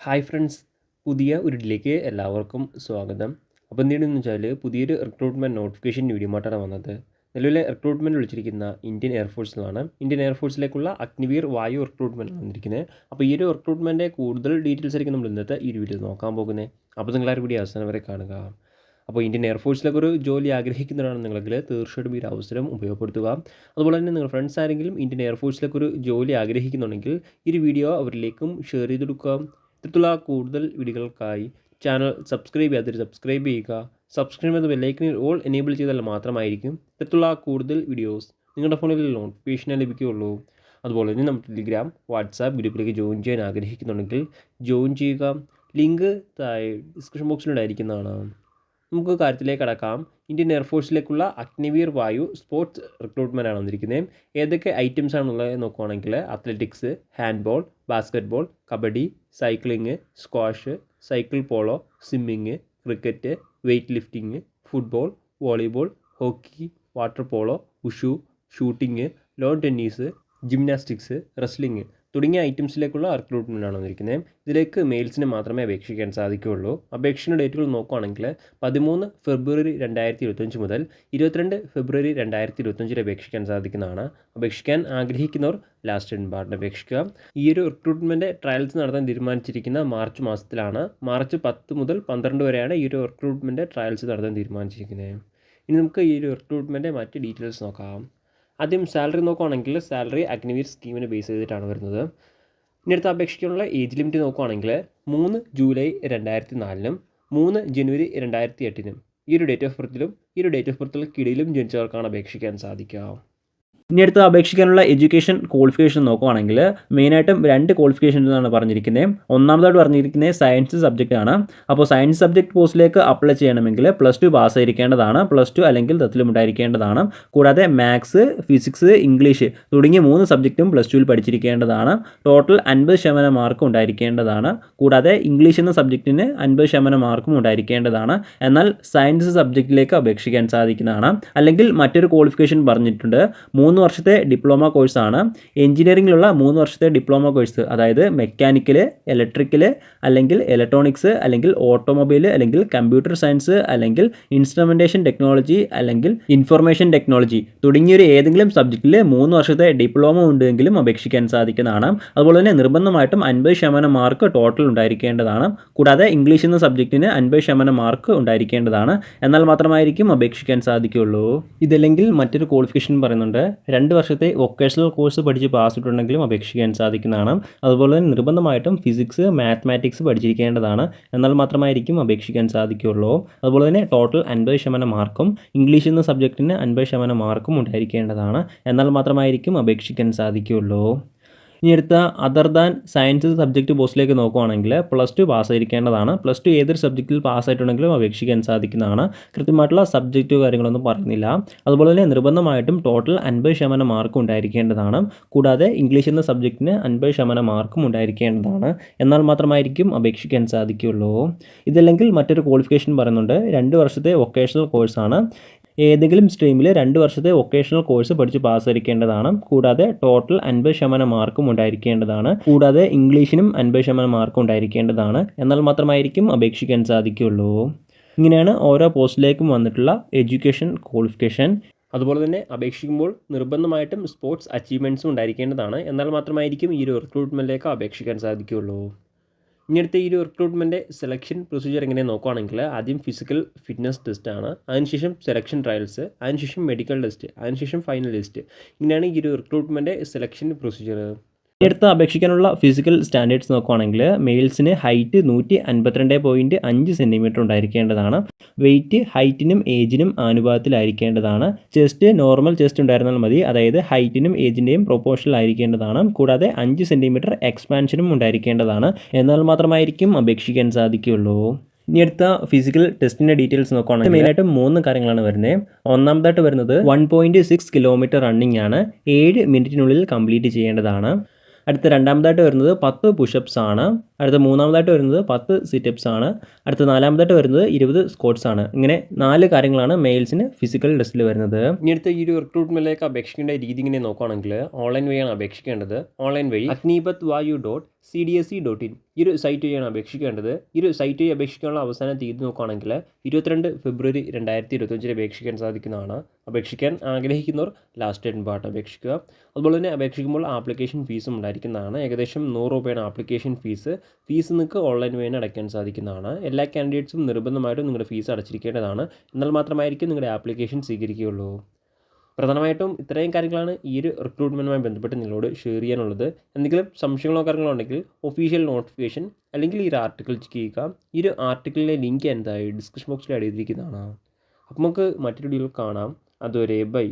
Hi friends, പുതിയ ഒരു ഇതിലേക്ക് എല്ലാവർക്കും സ്വാഗതം. അപ്പോൾ എന്തെന്ന് വെച്ചാൽ പുതിയൊരു റിക്രൂട്ട്മെൻറ്റ് നോട്ടിഫിക്കേഷൻ വീഡിയോമായിട്ടാണ് വന്നത്. നിലവിലെ റിക്രൂട്ട്മെൻറ്റ് വിളിച്ചിരിക്കുന്ന ഇന്ത്യൻ എയർഫോഴ്സിലാണ്. ഇന്ത്യൻ എയർഫോഴ്സിലേക്കുള്ള അഗ്നിവീർ വായു റിക്രൂട്ട്മെൻറ്റാണ് വന്നിരിക്കുന്നത്. അപ്പോൾ ഈ ഒരു റിക്രൂട്ട്മെൻറ്റിൻ്റെ കൂടുതൽ ഡീറ്റെയിൽസ് ആയിരിക്കും നമ്മൾ ഇന്നത്തെ ഈ ഒരു വീഡിയോ നോക്കാൻ പോകുന്നത്. അപ്പോൾ നിങ്ങൾ ആ വീഡിയോ അവസാനം വരെ കാണുക. അപ്പോൾ ഇന്ത്യൻ എയർഫോഴ്സിലേക്ക് ഒരു ജോലി ആഗ്രഹിക്കുന്നവരാണ് നിങ്ങളെങ്കിൽ തീർച്ചയായിട്ടും ഈ ഒരു അവസരം ഉപയോഗപ്പെടുത്തുക. അതുപോലെ തന്നെ നിങ്ങൾ ഫ്രണ്ട്സ് ആരെങ്കിലും ഇന്ത്യൻ എയർഫോഴ്സിലേക്ക് ഒരു ജോലി ആഗ്രഹിക്കുന്നുണ്ടെങ്കിൽ ഈ ഒരു വീഡിയോ അവരിലേക്കും ഷെയർ ചെയ്ത് കൊടുക്കുക. ഇത്തരത്തിലുള്ള കൂടുതൽ വീഡിയോകൾക്കായി ചാനൽ സബ്സ്ക്രൈബ് ചെയ്യാത്തവർ സബ്സ്ക്രൈബ് ചെയ്യുക. സബ്സ്ക്രൈബ് ചെയ്ത ബെല്ലൈക്കനിൽ ഓൾ എനേബിൾ ചെയ്താൽ മാത്രമായിരിക്കും ഇത്തരത്തിലുള്ള കൂടുതൽ വീഡിയോസ് നിങ്ങളുടെ ഫോണിൽ നോട്ടിഫിക്കേഷൻ ലഭിക്കുകയുള്ളൂ. അതുപോലെ തന്നെ നമ്മുടെ ടെലിഗ്രാം വാട്സാപ്പ് ഗ്രൂപ്പിലേക്ക് ജോയിൻ ചെയ്യാൻ ആഗ്രഹിക്കുന്നുണ്ടെങ്കിൽ ജോയിൻ ചെയ്യുക. ലിങ്ക് താഴെ ഡിസ്ക്രിപ്ഷൻ ബോക്സിലുണ്ടായിരിക്കുന്നതാണ്. നമുക്ക് കാര്യത്തിലേക്ക് കടക്കാം. ഇന്ത്യൻ എയർഫോഴ്സിലേക്കുള്ള അഗ്നിവീർ വായു സ്പോർട്സ് റിക്രൂട്ട്മെൻ്റ് ആണ് വന്നിരിക്കുന്നത്. ഏതൊക്കെ ഐറ്റംസ് ആണുള്ളത് നോക്കുകയാണെങ്കിൽ athletics, handball, basketball, kabaddi, cycling, squash, cycle polo, swimming, cricket, weight lifting, football, volleyball, hockey, water polo, wushu, shooting, lawn tennis, gymnastics, wrestling തുടങ്ങിയ ഐറ്റംസിലേക്കുള്ള റിക്രൂട്ട്മെൻ്റ് ആണ് വന്നിരിക്കുന്നത്. ഇതിലേക്ക് മെയിൽസിന് മാത്രമേ അപേക്ഷിക്കാൻ സാധിക്കുകയുള്ളൂ. അപേക്ഷയുടെ ഡേറ്റുകൾ നോക്കുകയാണെങ്കിൽ 13 ഫെബ്രുവരി 2025 മുതൽ 22 ഫെബ്രുവരി 2025 അപേക്ഷിക്കാൻ സാധിക്കുന്നതാണ്. അപേക്ഷിക്കാൻ ആഗ്രഹിക്കുന്നവർ ലാസ്റ്റ് ഡേറ്റിന് അപേക്ഷിക്കുക. ഈ ഒരു റിക്രൂട്ട്മെൻറ്റ് ട്രയൽസ് നടത്താൻ തീരുമാനിച്ചിരിക്കുന്ന മാർച്ച് മാസത്തിലാണ്. മാർച്ച് 10 മുതൽ 12 വരെയാണ് ഈ ഒരു റിക്രൂട്ട്മെൻറ്റ് ട്രയൽസ് നടത്താൻ തീരുമാനിച്ചിരിക്കുന്നത്. ഇനി നമുക്ക് ഈ ഒരു റിക്രൂട്ട്മെൻറ്റ് മറ്റ് ഡീറ്റെയിൽസ് നോക്കാം. ആദ്യം സാലറി നോക്കുകയാണെങ്കിൽ സാലറി അഗ്നിവീർ സ്കീമിനെ ബേസ് ചെയ്തിട്ടാണ് വരുന്നത്. ഇനി അടുത്ത് അപേക്ഷിക്കാനുള്ള ഏജ് ലിമിറ്റ് നോക്കുകയാണെങ്കിൽ 3 ജൂലൈ 2004 3 ജനുവരി 2008 ഈ ഒരു ഡേറ്റ് ഓഫ് ബർത്തിലും ഈ ഒരു ഡേറ്റ് ഓഫ് ബർത്തിൽക്കിടയിലും ജനിച്ചവർക്കാണ് അപേക്ഷിക്കാൻ സാധിക്കുക. ഇനി അടുത്ത് അപേക്ഷിക്കാനുള്ള എഡ്യൂക്കേഷൻ ക്വാളിഫിക്കേഷൻ നോക്കുകയാണെങ്കിൽ മെയിനായിട്ടും 2 ക്വാളിഫിക്കേഷൻ എന്നാണ് പറഞ്ഞിരിക്കുന്നത്. ഒന്നാമതായിട്ട് പറഞ്ഞിരിക്കുന്നത് സയൻസ് സബ്ജക്റ്റ് ആണ്. അപ്പോൾ സയൻസ് സബ്ജക്റ്റ് പോസ്റ്റിലേക്ക് അപ്ലൈ ചെയ്യണമെങ്കിൽ +2 പാസ്സായിരിക്കേണ്ടതാണ്. +2 അല്ലെങ്കിൽ തത്തിലും ഉണ്ടായിരിക്കേണ്ടതാണ്. കൂടാതെ മാത്സ്, ഫിസിക്സ്, ഇംഗ്ലീഷ് തുടങ്ങിയ 3 സബ്ജക്റ്റും +2ൽ പഠിച്ചിരിക്കേണ്ടതാണ്. ടോട്ടൽ 50% മാർക്കും ഉണ്ടായിരിക്കേണ്ടതാണ്. കൂടാതെ ഇംഗ്ലീഷ് എന്ന സബ്ജക്റ്റിന് 50% മാർക്കും ഉണ്ടായിരിക്കേണ്ടതാണ്. എന്നാൽ സയൻസ് സബ്ജക്റ്റിലേക്ക് അപേക്ഷിക്കാൻ സാധിക്കുന്നതാണ്. അല്ലെങ്കിൽ മറ്റൊരു ക്വാളിഫിക്കേഷൻ പറഞ്ഞിട്ടുണ്ട്. 3 വർഷത്തെ ഡിപ്ലോമ കോഴ്സാണ്. എഞ്ചിനീയറിംഗിലുള്ള 3 വർഷത്തെ ഡിപ്ലോമ കോഴ്സ്, അതായത് മെക്കാനിക്കൽ, ഇലക്ട്രിക്കൽ അല്ലെങ്കിൽ ഇലക്ട്രോണിക്സ് അല്ലെങ്കിൽ ഓട്ടോമൊബൈൽ അല്ലെങ്കിൽ കമ്പ്യൂട്ടർ സയൻസ് അല്ലെങ്കിൽ ഇൻസ്ട്രുമെൻറ്റേഷൻ ടെക്നോളജി അല്ലെങ്കിൽ ഇൻഫർമേഷൻ ടെക്നോളജി തുടങ്ങിയൊരു ഏതെങ്കിലും സബ്ജക്റ്റിൽ 3 വർഷത്തെ ഡിപ്ലോമ ഉണ്ടെങ്കിലും അപേക്ഷിക്കാൻ സാധിക്കുന്നതാണ്. അതുപോലെ തന്നെ നിർബന്ധമായിട്ടും 50% മാർക്ക് ടോട്ടൽ ഉണ്ടായിരിക്കേണ്ടതാണ്. കൂടാതെ ഇംഗ്ലീഷ് എന്ന സബ്ജക്റ്റിന് 50% മാർക്ക് ഉണ്ടായിരിക്കേണ്ടതാണ്. എന്നാൽ മാത്രമായിരിക്കും അപേക്ഷിക്കാൻ സാധിക്കുകയുള്ളൂ. ഇതല്ലെങ്കിൽ മറ്റൊരു ക്വാളിഫിക്കേഷൻ പറയുന്നുണ്ട്. 2 വർഷത്തെ വൊക്കേഷണൽ കോഴ്സ് പഠിച്ച് പാസ്സായിട്ടുണ്ടെങ്കിലും അപേക്ഷിക്കാൻ സാധിക്കുന്നതാണ്. അതുപോലെ തന്നെ നിർബന്ധമായിട്ടും ഫിസിക്സ്, മാത്തമാറ്റിക്സ് പഠിച്ചിരിക്കേണ്ടതാണ്. എന്നാൽ മാത്രമായിരിക്കും അപേക്ഷിക്കാൻ സാധിക്കുകയുള്ളൂ. അതുപോലെ തന്നെ ടോട്ടൽ 50% മാർക്കും ഇംഗ്ലീഷ് എന്ന സബ്ജക്റ്റിന് 50% മാർക്കും ഉണ്ടായിരിക്കേണ്ടതാണ്. എന്നാൽ മാത്രമായിരിക്കും അപേക്ഷിക്കാൻ സാധിക്കുകയുള്ളൂ. ഇനി അടുത്ത അതർ ദാൻ സയൻസ് സബ്ജക്റ്റ് പോസ്റ്റിലേക്ക് നോക്കുകയാണെങ്കിൽ +2 പാസ്സായിരിക്കേണ്ടതാണ്. +2 ഏതൊരു സബ്ജക്റ്റിൽ പാസ്സായിട്ടുണ്ടെങ്കിലും അപേക്ഷിക്കാൻ സാധിക്കുന്നതാണ്. കൃത്യമായിട്ടുള്ള സബ്ജക്റ്റ് കാര്യങ്ങളൊന്നും പറയുന്നില്ല. അതുപോലെ തന്നെ നിർബന്ധമായിട്ടും ടോട്ടൽ 50% മാർക്കും ഉണ്ടായിരിക്കേണ്ടതാണ്. കൂടാതെ ഇംഗ്ലീഷ് എന്ന സബ്ജക്റ്റിന് 50% മാർക്കും ഉണ്ടായിരിക്കേണ്ടതാണ്. എന്നാൽ മാത്രമായിരിക്കും അപേക്ഷിക്കാൻ സാധിക്കുകയുള്ളൂ. ഇതല്ലെങ്കിൽ മറ്റൊരു ക്വാളിഫിക്കേഷൻ പറയുന്നുണ്ട്. 2 വർഷത്തെ വൊക്കേഷണൽ കോഴ്സാണ്. ഏതെങ്കിലും സ്ട്രീമിൽ 2 വർഷത്തെ വൊക്കേഷണൽ കോഴ്സ് പഠിച്ച് പാസ്സായിരിക്കേണ്ടതാണ്. കൂടാതെ ടോട്ടൽ 50% മാർക്കും ഉണ്ടായിരിക്കേണ്ടതാണ്. കൂടാതെ ഇംഗ്ലീഷിനും 50% മാർക്കും ഉണ്ടായിരിക്കേണ്ടതാണ്. എന്നാൽ മാത്രമായിരിക്കും അപേക്ഷിക്കാൻ സാധിക്കുകയുള്ളൂ. ഇങ്ങനെയാണ് ഓരോ പോസ്റ്റിലേക്കും വന്നിട്ടുള്ള എഡ്യൂക്കേഷൻ ക്വാളിഫിക്കേഷൻ. അതുപോലെ തന്നെ അപേക്ഷിക്കുമ്പോൾ നിർബന്ധമായിട്ടും സ്പോർട്സ് അച്ചീവ്മെൻറ്റ്സും ഉണ്ടായിരിക്കേണ്ടതാണ്. എന്നാൽ മാത്രമായിരിക്കും ഈ ഒരു റിക്രൂട്ട്മെൻറ്റിലേക്ക് അപേക്ഷിക്കാൻ സാധിക്കുകയുള്ളൂ. ഇങ്ങനത്തെ ഈ ഒരു റിക്രൂട്ട്മെൻറ്റ് സെലക്ഷൻ പ്രൊസീജിയർ എങ്ങനെ നോക്കുകയാണെങ്കിൽ ആദ്യം ഫിസിക്കൽ ഫിറ്റ്നസ് ടെസ്റ്റാണ്, അതിനുശേഷം സെലക്ഷൻ ട്രയൽസ്, അതിനുശേഷം മെഡിക്കൽ ടെസ്റ്റ്, അതിനുശേഷം ഫൈനൽ ലിസ്റ്റ്. ഇങ്ങനെയാണ് ഈ ഒരു റിക്രൂട്ട്മെൻറ്റ് സെലക്ഷൻ പ്രൊസീജിയർ. അടുത്ത് അപേക്ഷിക്കാനുള്ള ഫിസിക്കൽ സ്റ്റാൻഡേർഡ്സ് നോക്കുകയാണെങ്കിൽ മെയിൽസിന് ഹൈറ്റ് 152.5 സെൻറ്റിമീറ്റർ ഉണ്ടായിരിക്കേണ്ടതാണ്. വെയ്റ്റ് ഹൈറ്റിനും ഏജിനും ആനുപാതത്തിലായിരിക്കേണ്ടതാണ്. ചെസ്റ്റ് നോർമൽ ചെസ്റ്റ് ഉണ്ടായിരുന്നാൽ മതി, അതായത് ഹൈറ്റിനും ഏജിൻ്റെയും പ്രൊപ്പോർഷണൽ ആയിരിക്കേണ്ടതാണ്. കൂടാതെ 5 സെൻറ്റിമീറ്റർ എക്സ്പാൻഷനും ഉണ്ടായിരിക്കേണ്ടതാണ്. എന്നാൽ മാത്രമായിരിക്കും അപേക്ഷിക്കാൻ സാധിക്കുകയുള്ളൂ. ഇനി അടുത്ത ഫിസിക്കൽ ടെസ്റ്റിൻ്റെ ഡീറ്റെയിൽസ് നോക്കുകയാണെങ്കിൽ മെയിനായിട്ട് 3 കാര്യങ്ങളാണ് വരുന്നത്. ഒന്നാമതായിട്ട് വരുന്നത് 1.6 കിലോമീറ്റർ റണ്ണിങ് ആണ്. 7 മിനിറ്റിനുള്ളിൽ കംപ്ലീറ്റ് ചെയ്യേണ്ടതാണ്. അടുത്ത രണ്ടാമതായിട്ട് വരുന്നത് 10 പുഷപ്സ് ആണ്. അടുത്ത മൂന്നാമതായിട്ട് വരുന്നത് 10 സിറ്റപ്സ് ആണ്. അടുത്ത നാലാമതായിട്ട് വരുന്നത് 20 സ്ക്വാട്ട്സ് ആണ്. ഇങ്ങനെ 4 കാര്യങ്ങളാണ് മെയിൽസിന് ഫിസിക്കൽ ടെസ്റ്റിൽ വരുന്നത്. ഇനി അടുത്ത ഈ ഒരു റിക്രൂട്ട്മെൻറ്റിലേക്ക് അപേക്ഷിക്കേണ്ട രീതി ഇങ്ങനെ നോക്കുകയാണെങ്കിൽ ഓൺലൈൻ വഴിയാണ് അപേക്ഷിക്കേണ്ടത്. ഓൺലൈൻ വഴി അഗ്നിപത് വായു CDSE.in ഈ ഒരു സൈറ്റ് വഴിയാണ് അപേക്ഷിക്കേണ്ടത്. ഈ ഒരു സൈറ്റ് വഴി അപേക്ഷിക്കാനുള്ള അവസാന തീയതി നോക്കുകയാണെങ്കിൽ 22 ഫെബ്രുവരി 2025 അപേക്ഷിക്കാൻ സാധിക്കുന്നതാണ്. അപേക്ഷിക്കാൻ ആഗ്രഹിക്കുന്നവർ ലാസ്റ്റ് ഡേറ്റ് മുമ്പായിട്ട് അപേക്ഷിക്കുക. അതുപോലെ തന്നെ അപേക്ഷിക്കുമ്പോൾ ആപ്ലിക്കേഷൻ ഫീസും ഉണ്ടായിരിക്കുന്നതാണ്. ഏകദേശം 100 രൂപയാണ് ആപ്ലിക്കേഷൻ ഫീസ്. ഫീസ് നിങ്ങൾക്ക് ഓൺലൈൻ വഴി അടയ്ക്കാൻ സാധിക്കുന്നതാണ്. എല്ലാ കാൻഡിഡേറ്റ്സും നിർബന്ധമായിട്ടും നിങ്ങളുടെ ഫീസ് അടച്ചിരിക്കേണ്ടതാണ്. എന്നാൽ മാത്രമായിരിക്കും നിങ്ങളുടെ ആപ്ലിക്കേഷൻ സ്വീകരിക്കുകയുള്ളൂ. പ്രധാനമായിട്ടും ഇത്രയും കാര്യങ്ങളാണ് ഈ ഒരു റിക്രൂട്ട്മെൻറ്റുമായി ബന്ധപ്പെട്ട് നിങ്ങളോട് ഷെയർ ചെയ്യാനുള്ളത്. എന്തെങ്കിലും സംശയങ്ങളോ കാര്യങ്ങളോ ഉണ്ടെങ്കിൽ ഒഫീഷ്യൽ നോട്ടിഫിക്കേഷൻ അല്ലെങ്കിൽ ഈ ഒരു ആർട്ടിക്കിൾ ചെക്ക് ചെയ്യുക. ഈ ഒരു ആർട്ടിക്കിളിലെ ലിങ്ക് എന്തായി ഡിസ്ക്രിപ്ഷൻ ബോക്സിൽ ആഡ് ചെയ്തിരിക്കുന്നതാണ്. അപ്പോൾ നമുക്ക് മറ്റൊരു വീഡിയോയിൽ കാണാം. അതുവരെ ബൈ.